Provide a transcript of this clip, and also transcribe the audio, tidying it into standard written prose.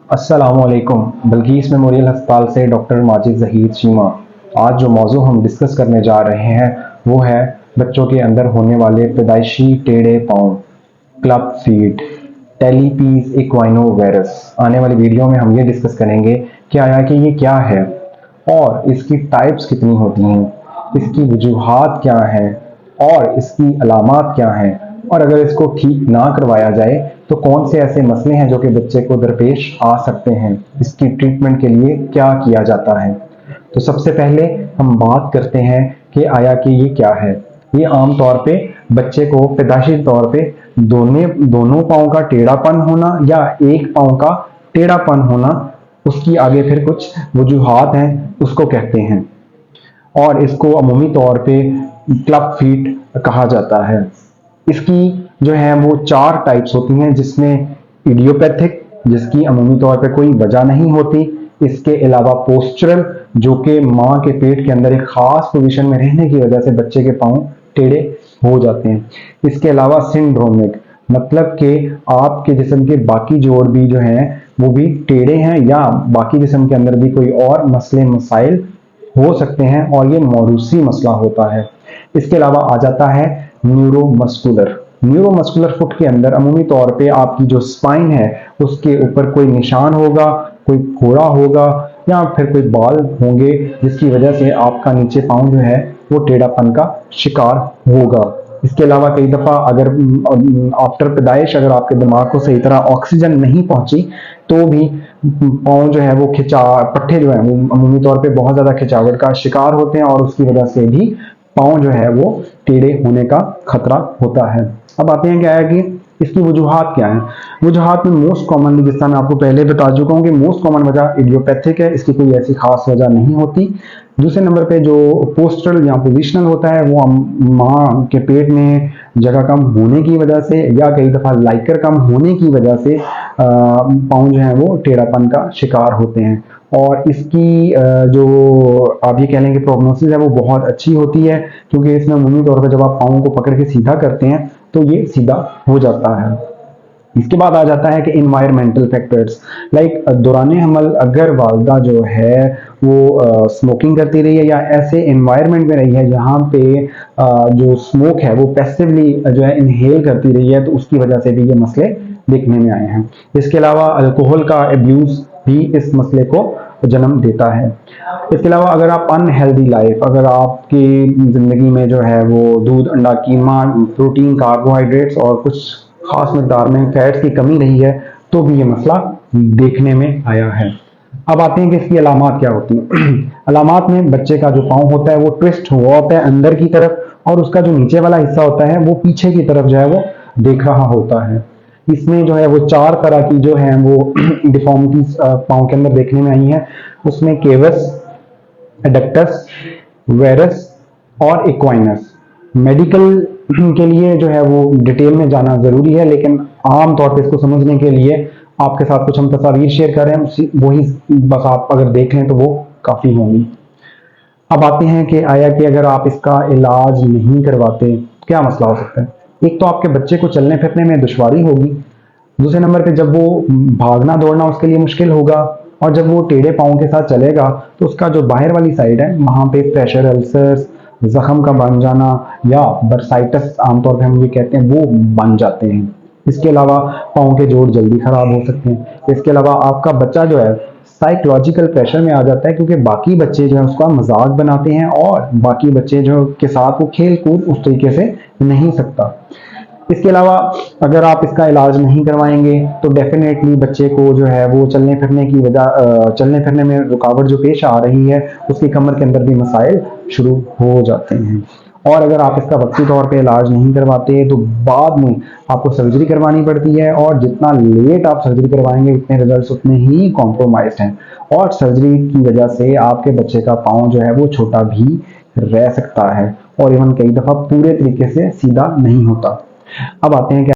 अस्सलामुअलैकुम। बल्कीस मेमोरियल अस्पताल से डॉक्टर माजिद ज़हीर चीमा। आज जो मौजू हम डिस्कस करने जा रहे हैं वो है बच्चों के अंदर होने वाले पैदाइशी टेढ़े पाँव, क्लब फीट, टेलीपीज इक्वाइनो वायरस। आने वाली वीडियो में हम ये डिस्कस करेंगे कि आया कि ये क्या है और इसकी टाइप्स कितनी होती हैं, इसकी वजूहात क्या हैं और इसकी अलामात क्या हैं, और अगर इसको ठीक ना करवाया जाए तो कौन से ऐसे मसले हैं जो कि बच्चे को दरपेश आ सकते हैं, इसकी ट्रीटमेंट के लिए क्या किया जाता है। तो सबसे पहले हम बात करते हैं कि आया कि ये क्या है। ये आम तौर पे बच्चे को पैदाइशी तौर पे दोनों पाँव का टेढ़ापन होना या एक पाँव का टेढ़ापन होना, उसकी आगे फिर कुछ वजूहात हैं उसको कहते हैं, और इसको अमूमी तौर पे क्लब फीट कहा जाता है। इसकी जो है वो 4 टाइप्स होती हैं, जिसमें इडियोपैथिक, जिसकी अमूमी तौर पे कोई वजह नहीं होती। इसके अलावा पोस्चरल, जो कि माँ के पेट के अंदर एक खास पोजीशन में रहने की वजह से बच्चे के पाँव टेढ़े हो जाते हैं। इसके अलावा सिंड्रोमिक, मतलब कि आपके जिस्म के बाकी जोड़ भी जो हैं वो भी टेढ़े हैं या बाकी जिस्म के अंदर भी कोई और मसले मसाइल हो सकते हैं और ये मौरूसी मसला होता है। इसके अलावा आ जाता है न्यूरोमस्कुलर। न्यूरोमस्कुलर फुट के अंदर अमूमी तौर पे आपकी जो स्पाइन है उसके ऊपर कोई निशान होगा, कोई फोड़ा होगा या फिर कोई बाल होंगे, जिसकी वजह से आपका नीचे पाँव जो है वो टेढ़ापन का शिकार होगा। इसके अलावा कई दफ़ा अगर आफ्टर पैदाइश अगर आपके दिमाग को सही तरह ऑक्सीजन नहीं पहुंची तो भी पाँव जो है वो पट्टे जो है वो अमूमी तौर पे बहुत ज़्यादा खिंचावट का शिकार होते हैं और उसकी वजह से भी पाँव जो है वो टेढ़े होने का खतरा होता है। अब आते हैं क्या है कि इसकी वजूहात क्या है। वजूहात में मोस्ट कॉमनली, जिस तरह मैं आपको पहले बता चुका हूँ कि मोस्ट कॉमन वजह इडियोपैथिक है, इसकी कोई ऐसी खास वजह नहीं होती। दूसरे नंबर पे जो पोस्टरल या पोजिशनल होता है वो माँ के पेट में जगह कम होने की वजह से या कई दफ़ा लाइकर कम होने की वजह से पाँव जो है वो टेढ़ापन का शिकार होते हैं। और इसकी जो आप ये कह लें कि प्रोग्नोसिस है वो बहुत अच्छी होती है, क्योंकि इसमें अमूमी तौर पर जब आप पाँव को पकड़ के सीधा करते हैं तो ये सीधा हो जाता है। इसके बाद आ जाता है कि इन्वायरमेंटल फैक्टर्स, लाइक दौरान हमल अगर वालदा जो है वो स्मोकिंग करती रही है या ऐसे इन्वायरमेंट में रही है जहाँ पे जो स्मोक है वो पैसिवली जो है इनहेल करती रही है, तो उसकी वजह से भी ये मसले देखने में आए हैं। इसके अलावा अल्कोहल का एब्यूज भी इस मसले को जन्म देता है। इसके अलावा अगर आप अनहेल्दी लाइफ, अगर आपकी ज़िंदगी में जो है वो दूध, अंडा, कीमा, प्रोटीन, कार्बोहाइड्रेट्स और कुछ खास मकदार में फैट्स की कमी रही है तो भी ये मसला देखने में आया है। अब आते हैं कि इसकी अलामात क्या होती हैं। अलामात में बच्चे का जो पाँव होता है वो ट्विस्ट हुआ होता है अंदर की तरफ, और उसका जो नीचे वाला हिस्सा होता है वो पीछे की तरफ जो है वो देख रहा होता है। इसमें जो है वो 4 तरह की जो है वो डिफॉर्मिटीज पाँव के अंदर देखने में आई है। उसमें केवस, एडक्टस, वेरस और इक्वाइनस। मेडिकल के लिए जो है वो डिटेल में जाना जरूरी है, लेकिन आम तौर पे इसको समझने के लिए आपके साथ कुछ हम तस्वीर शेयर कर रहे हैं, वही बस आप अगर देख लें तो वो काफी होंगी। अब आते हैं कि आया कि अगर आप इसका इलाज नहीं करवाते क्या मसला हो सकता है। एक तो आपके बच्चे को चलने फिरने में दुश्वारी होगी, दूसरे नंबर पे जब वो भागना दौड़ना उसके लिए मुश्किल होगा, और जब वो टेढ़े पाँव के साथ चलेगा तो उसका जो बाहर वाली साइड है वहाँ पे प्रेशर अल्सर्स, जख्म का बन जाना या बर्साइटिस आमतौर पे हम ये कहते हैं वो बन जाते हैं। इसके अलावा पाँव के जोड़ जल्दी खराब हो सकते हैं। इसके अलावा आपका बच्चा जो है साइकोलॉजिकल प्रेशर में आ जाता है, क्योंकि बाकी बच्चे जो है उसका मजाक बनाते हैं और बाकी बच्चे जो के साथ वो खेल कूद उस तरीके से नहीं सकता। इसके अलावा अगर आप इसका इलाज नहीं करवाएंगे तो डेफिनेटली बच्चे को जो है वो चलने फिरने में रुकावट जो पेश आ रही है, उसकी कमर के अंदर भी मसाइल शुरू हो जाते हैं। और अगर आप इसका वक्ती तौर पे इलाज नहीं करवाते तो बाद में आपको सर्जरी करवानी पड़ती है, और जितना लेट आप सर्जरी करवाएंगे उतने रिजल्ट्स उतने ही कॉम्प्रोमाइज्ड हैं, और सर्जरी की वजह से आपके बच्चे का पाँव जो है वो छोटा भी रह सकता है और इवन कई दफा पूरे तरीके से सीधा नहीं होता। अब आते हैं